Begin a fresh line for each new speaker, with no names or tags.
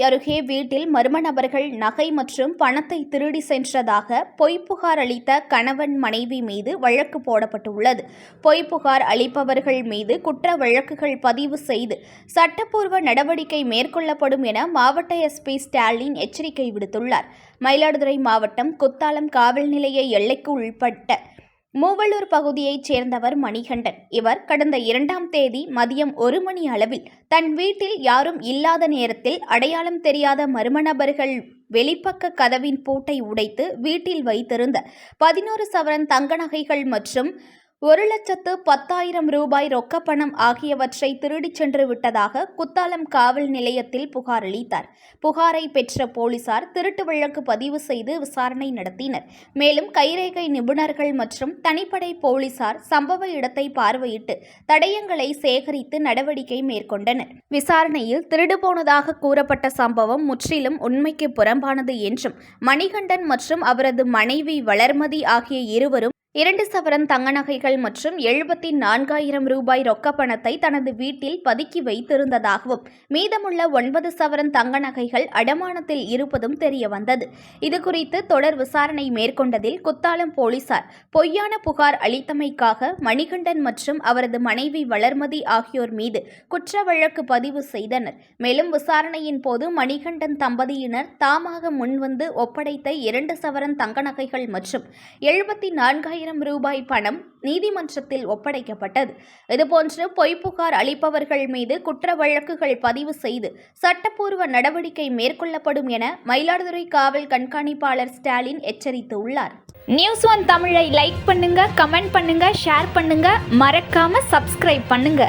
அருகே வீட்டில் மர்ம நபர்கள் நகை மற்றும் பணத்தை திருடி சென்றதாக பொய் புகார் அளித்த கணவன் மனைவி மீது வழக்கு போடப்பட்டுள்ளது. பொய் புகார் அளிப்பவர்கள் மீது குற்ற வழக்குகள் பதிவு செய்து சட்டப்பூர்வ நடவடிக்கை மேற்கொள்ளப்படும் என மாவட்ட எஸ்பி ஸ்டாலின் எச்சரிக்கை விடுத்துள்ளார். மயிலாடுதுறை மாவட்டம் குத்தாலம் காவல் நிலைய எல்லைக்கு உட்பட்ட மூவலூர் பகுதியைச் சேர்ந்தவர் மணிகண்டன். இவர் கடந்த 2ஆம் தேதி மதியம் 1 மணி அளவில் தன் வீட்டில் யாரும் இல்லாத நேரத்தில் அடையாளம் தெரியாத மர்ம நபர்கள் வெளிப்பக்க கதவின் பூட்டை உடைத்து வீட்டில் வைத்திருந்த 11 சவரன் தங்க நகைகள் மற்றும் 1,10,000 ரூபாய் ரொக்கப்பணம் ஆகியவற்றை திருடிச் சென்று விட்டதாக குத்தாலம் காவல் நிலையத்தில் புகார் அளித்தார். புகாரை பெற்ற போலீசார் திருட்டு வழக்கு பதிவு செய்து விசாரணை நடத்தினர். மேலும் கைரேகை நிபுணர்கள் மற்றும் தனிப்படை போலீசார் சம்பவ இடத்தை பார்வையிட்டு தடயங்களை சேகரித்து நடவடிக்கை மேற்கொண்டனர். விசாரணையில் திருடு போனதாக கூறப்பட்ட சம்பவம் முற்றிலும் உண்மைக்கு புறம்பானது என்றும் மணிகண்டன் மற்றும் அவரது மனைவி வளர்மதி ஆகிய இருவரும் 2 சவரன் தங்க நகைகள் மற்றும் 74,000 ரூபாய் ரொக்கப்பணத்தை தனது வீட்டில் பதுக்கி வைத்திருந்ததாகவும் மீதமுள்ள 9 சவரன் தங்க நகைகள் அடமானத்தில் இருப்பதும் தெரியவந்தது. இதுகுறித்து தொடர் விசாரணை மேற்கொண்டதில் குத்தாலம் போலீசார் பொய்யான புகார் அளித்தமைக்காக மணிகண்டன் மற்றும் அவரது மனைவி வளர்மதி ஆகியோர் மீது குற்ற வழக்கு பதிவு செய்தனர். மேலும் விசாரணையின் போது மணிகண்டன் தம்பதியினர் தாமாக முன்வந்து ஒப்படைத்த 2 சவரன் தங்க நகைகள் மற்றும் 74,000 ரூபாய் பணம் நீதிமன்றத்தில் ஒப்படைக்கப்பட்டது. இதுபோன்று பொய் புகார் அளிப்பவர்கள் மீது குற்ற வழக்குகள் பதிவு செய்து சட்டப்பூர்வ நடவடிக்கை மேற்கொள்ளப்படும் என மயிலாடுதுறை காவல் கண்காணிப்பாளர் ஸ்டாலின் எச்சரித்துள்ளார். News1 தமிழை லைக் பண்ணுங்க, கமெண்ட் பண்ணுங்க, ஷேர் பண்ணுங்க, மறக்காம சப்ஸ்கிரைப் பண்ணுங்க.